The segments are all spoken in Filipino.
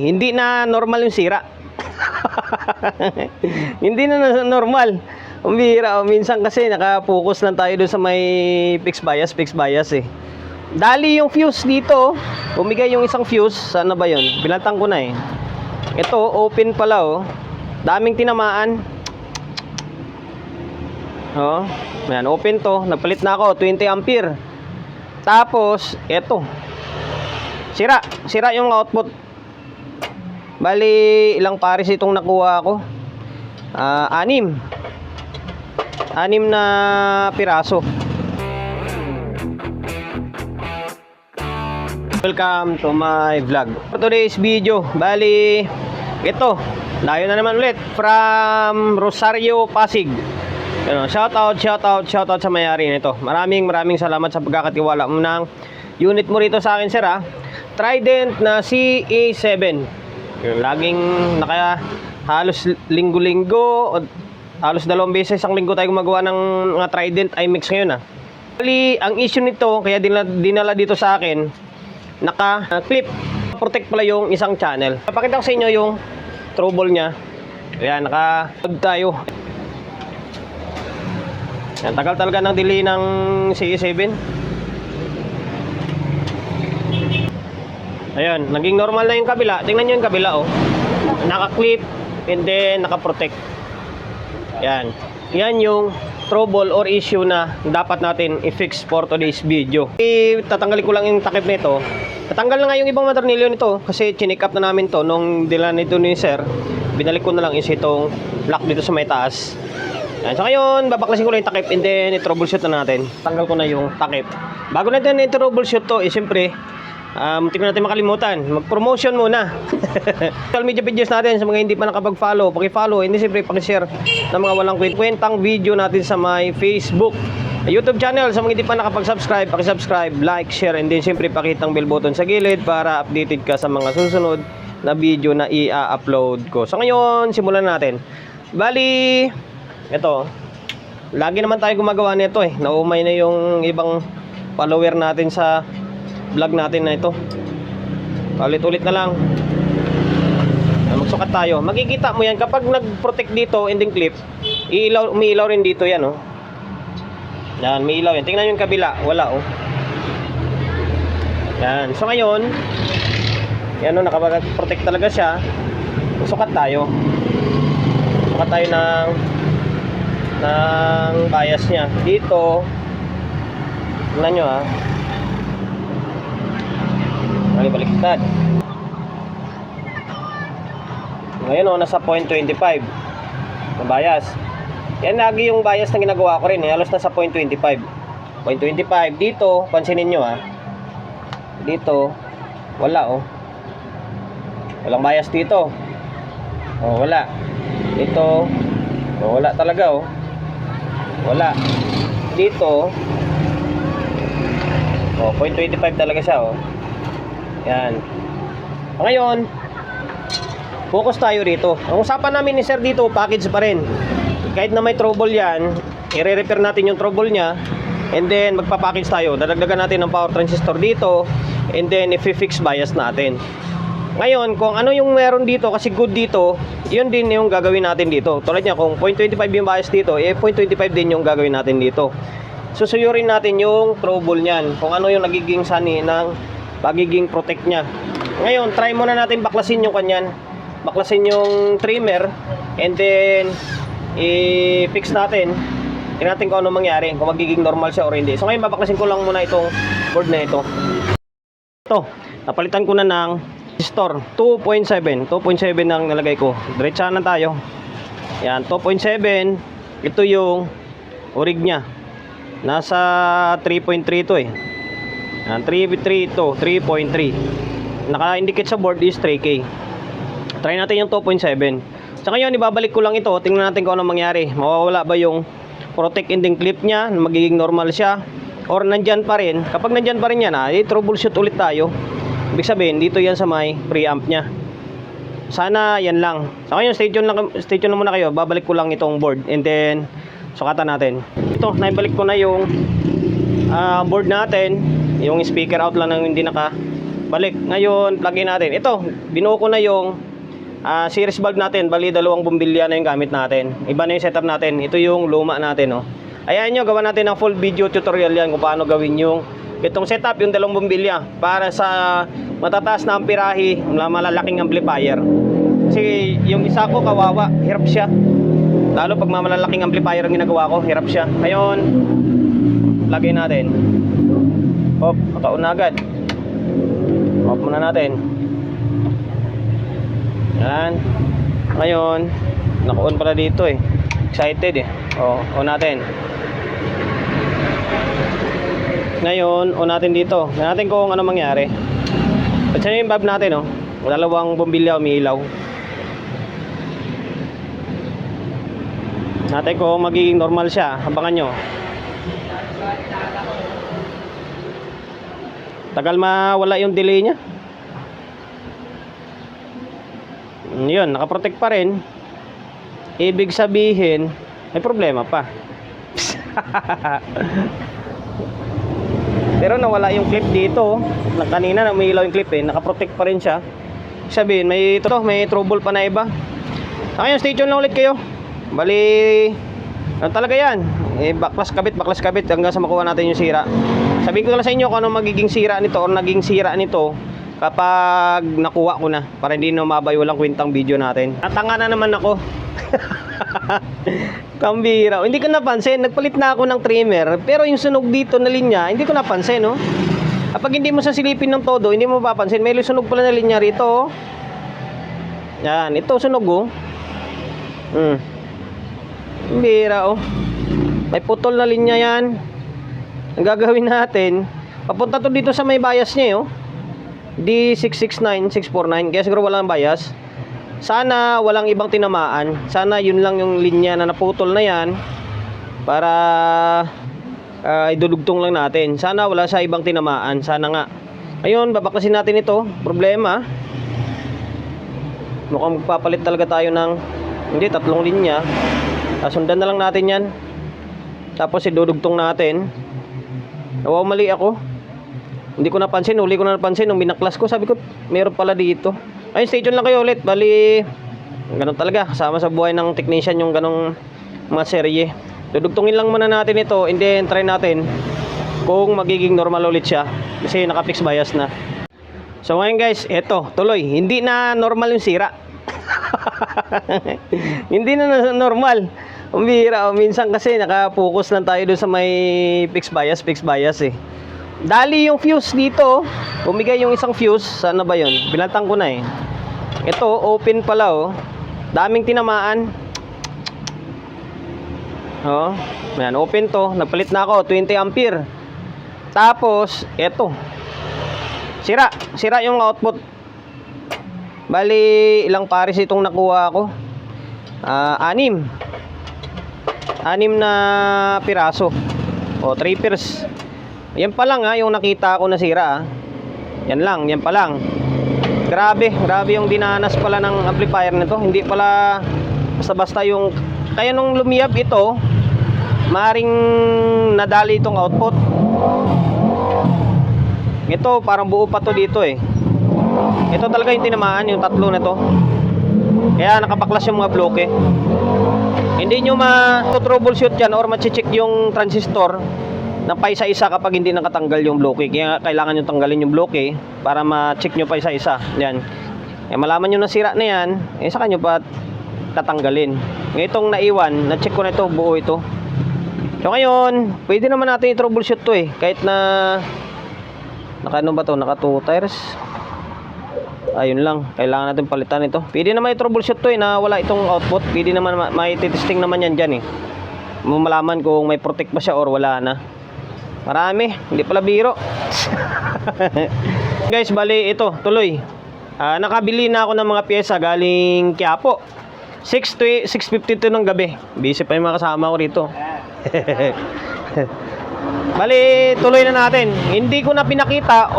Hindi na normal yung sira. Hindi na normal. Umbira, minsan kasi naka-focus lang tayo doon sa may fixed bias eh. Dali yung fuse dito, bumigay yung isang fuse, sana ba yun? Binantang ko na eh. Ito, open pala oh. Daming tinamaan. Oh, ayan, open to. Nagpalit na ako, 20 ampere. Tapos, eto. Sira yung output. Bali, ilang pares itong nakuha ko? 6 na piraso. Welcome to my vlog. For today's video, bali, ito, layo na naman ulit from Rosario, Pasig. Shout out sa may-ari nito. Maraming salamat sa pagkakatiwala mo ng unit mo rito sa akin, sir. Trident na CA7. Laging halos linggo-linggo, halos 2 beses isang linggo tayo gumagawa ng mga Trident iMix ngayon. Bali, ang issue nito, kaya dinala dito sa akin, naka-clip. Protect pala yung isang channel. Papakita ko sa inyo yung trouble nya. Ayan, naka-tag tayo. Ayan, tagal talaga ng delay ng CA7. Ayan, naging normal na yung kabila. Tingnan nyo yung kabila, oh. Naka-clip and then naka-protect. Ayan. Yan yung trouble or issue na dapat natin i-fix for today's video. Tatanggalin ko lang yung takip nito. Tatanggal na nga yung ibang maternilyo nito kasi chinik up na namin to nung dila nito ni sir. Binalik ko na lang is itong lock dito sa may taas. Ayan. So ngayon, babaklasin ko lang yung takip and then i-troubleshoot na natin. Tanggal ko na yung takip. Bago natin i-troubleshoot to, siyempre, tingnan natin makalimutan, mag-promotion muna. Social media videos natin sa mga hindi pa nakapag-follow, paki-follow, hindi siyempre paki-share ng mga walang kwentang video natin sa my Facebook, YouTube channel. Sa mga hindi pa nakapag-subscribe, paki-subscribe, like, share, and then siyempre pakitang bell button sa gilid para updated ka sa mga susunod na video na i-upload ko. So ngayon, simulan natin. Bali, ito, lagi naman tayo gumagawa nito eh. Naumay na yung ibang follower natin sa vlog natin na ito. Ulit-ulit na lang. Magsukat tayo. Makikita mo yan kapag nag-protect dito ending clip, umiilaw rin dito yan, oh. Yan, may ilaw yan. Tingnan nyo yung kabila, wala, oh. Yan. So ngayon, yan, oh, nakapag-protect talaga siya. Magsukat tayo. Sukat tayo ng bias niya. Dito, tingnan nyo, ha. Baliktad. Ngayon, oh, nasa 0.25 na bias. Yan lagi yung bias na ginagawa ko rin, halos nasa 0.25. 0.25 dito, pansinin nyo, ha. Dito wala, oh. Walang bias dito. Oh, wala. Dito, oh, wala talaga, oh. Wala. Dito, oh, 0.25 talaga siya, oh. Yan. Ngayon, focus tayo rito. Ang usapan namin ni sir dito, package pa rin. Kahit na may trouble yan, i-repair natin yung trouble nya, and then magpa-package tayo. Dadagdagan natin ng power transistor dito, and then i-fix bias natin. Ngayon, kung ano yung meron dito, kasi good dito, yun din yung gagawin natin dito. Tulad niya, kung 0.25 yung bias dito, 0.25 din yung gagawin natin dito. Susuyurin natin yung trouble nyan, kung ano yung nagiging sani ng pagiging protect nya. Ngayon, try muna natin baklasin yung kanyan. Baklasin yung trimmer, and then i-fix natin. Tingnan natin kung ano mangyari, kung magiging normal siya or hindi. So ngayon, babaklasin ko lang muna itong board na ito. Ito, napalitan ko na ng resistor 2.7. 2.7 ang nalagay ko. Diretsahan na tayo. Yan, 2.7. Ito yung orig nya. Nasa 3.3 to eh. Yan, 3.3 to 3.3. Naka-indicate sa board is 3K. Try natin yung 2.7. So ngayon, ibabalik ko lang ito. Tingnan natin kung ano mangyari. Mawawala ba yung protect ending clip nya, magiging normal siya, or nandyan pa rin. Kapag nandyan pa rin yan, i-troubleshoot ulit tayo. Ibig sabihin, dito yan sa may preamp nya. Sana yan lang. So ngayon, stay tuned lang muna kayo. Babalik ko lang itong board, and then sukatan natin. Ito, naibalik ko na yung board natin. Yung speaker out lang nang hindi balik. Ngayon, plug in natin. Ito, binuo ko na yung series valve natin. Bali, 2 bumbilya na yung gamit natin. Iba na yung setup natin. Ito yung luma natin, oh. Ayan nyo, gawa natin ng full video tutorial yan kung paano gawin yung itong setup, yung 2 bumbilya para sa matataas na amperahe, malalaking amplifier. Kasi yung isa ko kawawa, hirap siya. Lalo pag malalaking amplifier ang ginagawa ko, hirap siya. Ngayon, lagay natin. Off, naka-on na agad. Off muna natin. Yan. Ngayon, naka-on pala dito eh. Excited eh. On natin. Ngayon, on natin dito. Tingnan natin kung ano mangyari. At saan yung valve natin, oh. 2 bombilya umiilaw. Natin kung magiging normal siya. Abangan nyo. Tagal mawala yung delay nya. Yun, nakaprotect pa rin. Ibig sabihin, may problema pa. Pero nawala yung clip dito. Kanina na umiilaw yung clip eh. Nakaprotect pa rin siya. Sabihin, may trouble pa na iba. Ngayon, stay tuned lang ulit kayo. Bali, ano talaga yan? Baklas kabit hanggang sa makuha natin yung sira. Sabihin ko lang sa inyo kung ano magiging sira nito or naging sira nito kapag nakuha ko na. Para hindi na mabay walang kwentang video natin. Natanga na naman ako. Kambira. Hindi ko napansin, nagpalit na ako ng trimmer, pero yung sunog dito na linya, hindi ko napansin, no? Kapag hindi mo sasilipin ng todo, hindi mo mapapansin, may sunog pala na linya rito, oh. Yan, ito sunog, oh. Kambira, oh. May putol na linya yan. Ang gagawin natin, papunta to dito sa may bias niya, oh. D669649, kaya siguro walang bias. Sana walang ibang tinamaan. Sana yun lang yung linya na naputol na yan para idudugtong lang natin. Sana wala sa ibang tinamaan. Sana nga. Ayun, babaklasin natin ito. Problema, mukhang magpapalit talaga tayo ng 3 linya. Sundan na lang natin yan. Tapos idudugtong natin. Mali ako. Hindi ko napansin. Huli ko na napansin nung binaklas ko. Sabi ko, meron pala dito. Ayun, stay tuned lang kayo ulit. Bali, ganun talaga. Kasama sa buhay ng technician yung ganung mga serye. Dudugtungin lang muna natin ito. And then, try natin kung magiging normal ulit siya. Kasi naka-fix bias na. So ngayon guys, eto, tuloy. Hindi na normal yung sira. Hindi na normal. Umbira. Minsan kasi naka-focus lang tayo doon sa may fix bias eh. Dali yung fuse dito. Bumigay yung isang fuse. Saan na ba yun? Binatang ko na eh. Ito, open pala oh. Daming tinamaan. Oh, ayan, open to. Nagpalit na ako, 20 ampere. Tapos, eto. Sira yung output. Bali, ilang pares itong nakuha ako? 6 na piraso. O, 3 pairs. Yan pa lang yung nakita ko na sira Yan pa lang. Grabe yung dinanas pala ng amplifier nito. Hindi pala basta-basta yung kaya nung lumiyab ito, maring nadali itong output. Ito parang buo pa to dito eh. Ito talaga yung tinamaan, yung 3 na to. Kaya nakapaklas yung mga bloke. Hindi nyo ma-troubleshoot yan or ma-check yung transistor na paisa-isa kapag hindi nakatanggal yung bloke. Kaya kailangan nyo tanggalin yung bloke para ma-check nyo paisa-isa. Yan. Malaman nyo na sira na yan, saka nyo pa tatanggalin. Itong naiwan, na-check ko na ito, buo ito. So ngayon, pwede naman natin i-troubleshoot to eh. Kahit na ano ba to? Naka 2 tires. Ayun lang, kailangan natin palitan ito. Pwede naman i-troubleshoot to eh, na wala itong output. Pwede naman, may testing naman yan dyan eh. Malaman kung may protect ba siya or wala na. Marami, hindi pala biro. Guys, bali ito, tuloy. Nakabili na ako ng mga pyesa galing Quiapo. 6:52 ng gabi. Busy pa yung mga kasama ko rito. Bali, tuloy na natin. Hindi ko na pinakita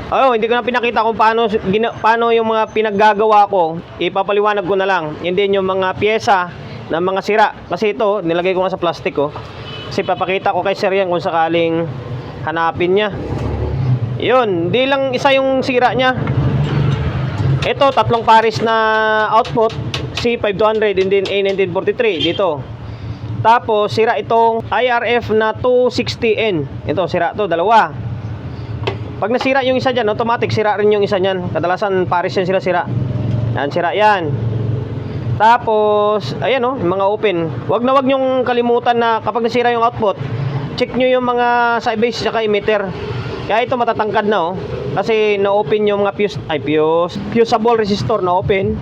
hindi ko na pinakita kung paano yung mga pinaggagawa ko. Ipapaliwanag ko na lang. Hindi yung mga pyesa na mga sira. Kasi ito, nilagay ko nga sa plastic Kasi papakita ko kay sir yan kung sakaling hanapin niya. Yun, di lang isa yung sira niya. Ito, tatlong pares na output, C5200 and then A1943 dito. Tapos sira itong IRF na 260N. Ito, sira to, dalawa. Pag nasira yung isa dyan, automatic sira rin yung isa dyan. Kadalasan pares yan sila sira. Yan, sira yan. Tapos, ayan o, yung mga open. Wag na wag nyong kalimutan na kapag nasira yung output, check nyo yung mga side base at emitter. Kaya ito matatangkad na kasi na-open yung mga fusible resistor na open.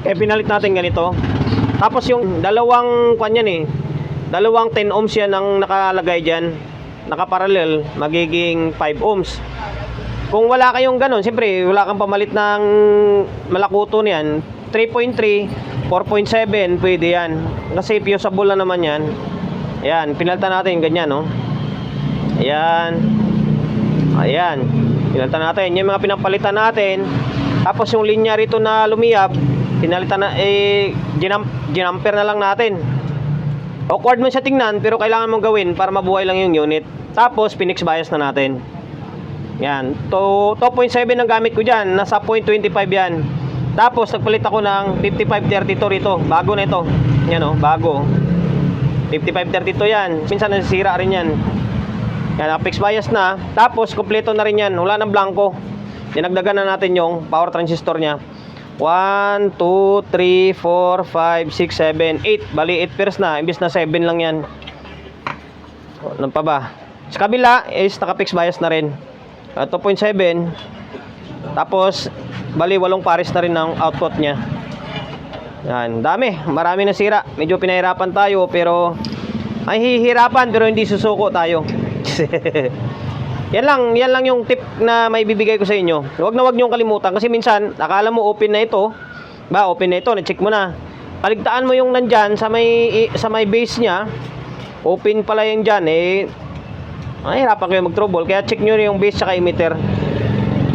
Kaya pinalit natin ganito. Tapos yung dalawang dalawang 10 ohms yan ang nakalagay dyan, nakaparallel, magiging 5 ohms. Kung wala kayong ganun, siyempre wala kang pamalit ng malakuto niyan, 3.3, 4.7 pwede yan, kasi fusible na naman yan. Ayan, pinalitan natin ganyan ayan, pinalitan natin yung mga pinapalitan natin. Tapos yung linya rito na lumiyab, pinalitan na, ginamper na lang natin. Awkward man siya tingnan, pero kailangan mong gawin para mabuhay lang yung unit. Tapos pinix bias na natin. Yan, 2.7 ang gamit ko dyan, nasa 0.25 yan. Tapos nagpalit ako ng 5532 rito, bago na ito. Yan bago 5532 yan, minsan nasisira rin yan. Yan, fix bias na. Tapos kompleto na rin yan, wala nang blanco. Dinagdagan na natin yung power transistor nya. 1, 2, 3, 4, 5, 6, 7, 8. Bali 8 pairs na, imbis na 7 lang yan. Ano pa ba? Sa kabila is naka-fix bias na rin, 2.7. Tapos bali 8 pares na rin ng output nya. Yan, marami na sira. Medyo pinahirapan tayo, pero ay hihirapan pero hindi susuko tayo. Yan lang yung tip na may bibigay ko sa inyo. Huwag na huwag niyong kalimutan, kasi minsan akala mo open na ito, na-check mo na. Kaligtaan mo yung nandyan sa may base niya, open pala yung dyan, hirapan kayo mag-trouble. Kaya check nyo yung base saka emitter.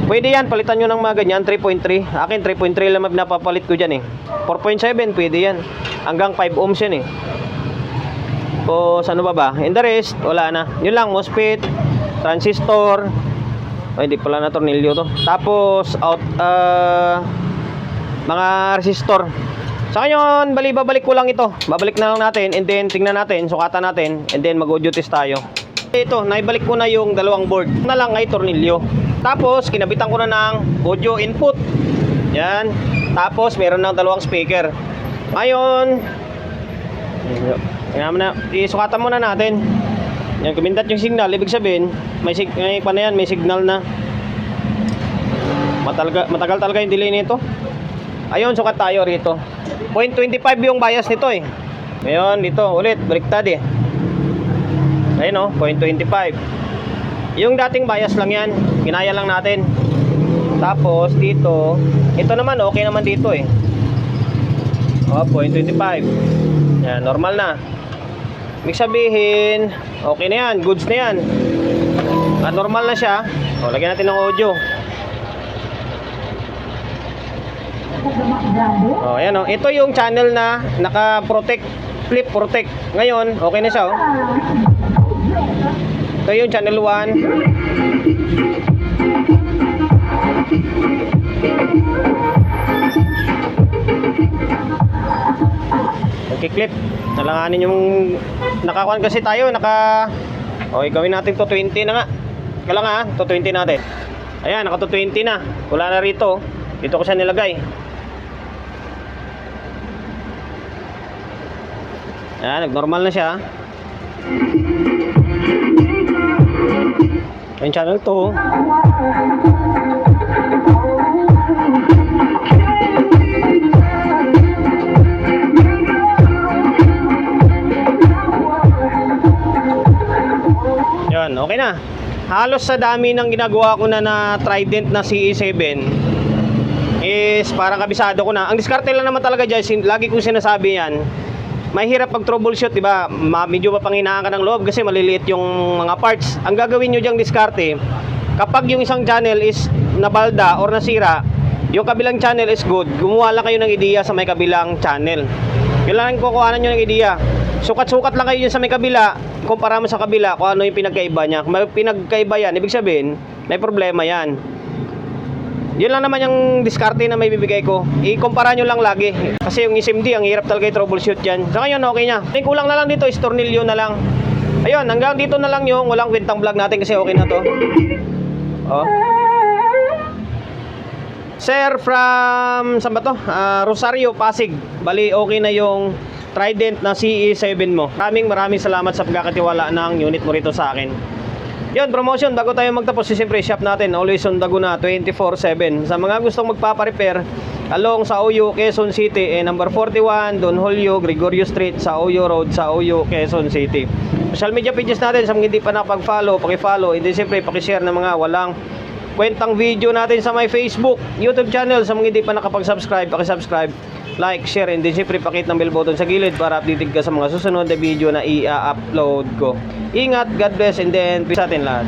Pwede yan, palitan nyo ng mga ganyan, 3.3. Akin 3.3 lang napapalit ko dyan 4.7 pwede yan, hanggang 5 ohms yan o ano ba? And the rest, wala na. Yun lang, MOSFET, transistor, hindi pala na tornilyo to. Tapos mga resistor. Sa ngayon, babalik ko lang ito. Babalik na lang natin, and then tingnan natin, sukatan natin, and then mag-audio test tayo. Ito, naibalik ko na yung dalawang board. Na lang ay tornilyo. Tapos kinabitan ko na ng audio input. Yan. Tapos meron ng dalawang speaker. Ngayon, isukatan muna natin. Yan, kumindat yung signal, ibig sabihin may signal na. Matagal talaga yung delay nito. Ayun, sukat tayo rito. 0.25 yung bias nito Ngayon, dito ulit, baliktad Ayun 0.25. Yung dating bias lang yan, ginaya lang natin. Tapos dito, ito naman okay naman dito 0.25. Yan, normal na. Ibig sabihin, okay na yan, goods na yan. At normal na siya. Lagyan natin ng audio. Ayan ito yung channel na naka-protect, flip protect. Ngayon, okay na siya Ito yung channel 1. Clip. Nalanganin yung nakakuan kasi tayo, okay, gawin natin to 20 na nga. Kailangan to 20 natin. Ayan, naka to 20 na. Wala na rito. Dito ko siya nilagay. Ayan, nag-normal na siya. Ayan, channel 2. Okay na. Halos sa dami ng ginagawa ko na Trident na CE7 is parang kabisado ko na. Ang diskarte lang naman talaga dyan, lagi kong sinasabi yan, mahirap pag troubleshoot, diba? Medyo mapanghinaan ka ng loob kasi maliliit yung mga parts. Ang gagawin nyo dyang diskarte, kapag yung isang channel is nabalda or nasira, yung kabilang channel is good, gumawa lang kayo ng ideya sa may kabilang channel. Kailangan kukuhanan nyo ng ideya. Sukat-sukat lang kayo dyan sa may kabila, kumpara mo sa kabila kung ano yung pinagkaiba niya. Kung may pinagkaiba yan, ibig sabihin may problema yan. Yun lang naman yung diskarte na may bibigay ko. I-kumpara nyo lang lagi. Kasi yung SMD, ang hirap talaga i-troubleshoot yan. Sa ngayon, okay niya. Yung kulang na lang dito is tornilyo na lang. Ayun, hanggang dito na lang yung walang kwentang vlog natin kasi okay na to. Oh. Sir, from saan ba to? Rosario, Pasig. Bali, okay na yung Trident na CE7 mo. Maraming salamat sa pagkakatiwala ng unit mo rito sa akin. Yun, promotion, bago tayo magtapos, siyempre shop natin, always on Laguna, 24/7. Sa mga gustong magpaparepair, along sa Oyo, Quezon City, number 41, Don Julio, Gregorio Street, sa Oyo Road, sa Oyo, Quezon City. Social media pages natin, sa mga hindi pa nakapag-follow, paki-follow, hindi siyempre paki-share ng mga walang kwentang video natin sa my Facebook, YouTube channel. Sa mga hindi pa nakapag-subscribe, paki-subscribe, like, share, and then siyempre pakit ng bell button sa gilid para updated ka sa mga susunod na video na i-upload ko. Ingat, God bless, and then peace sa atin lahat.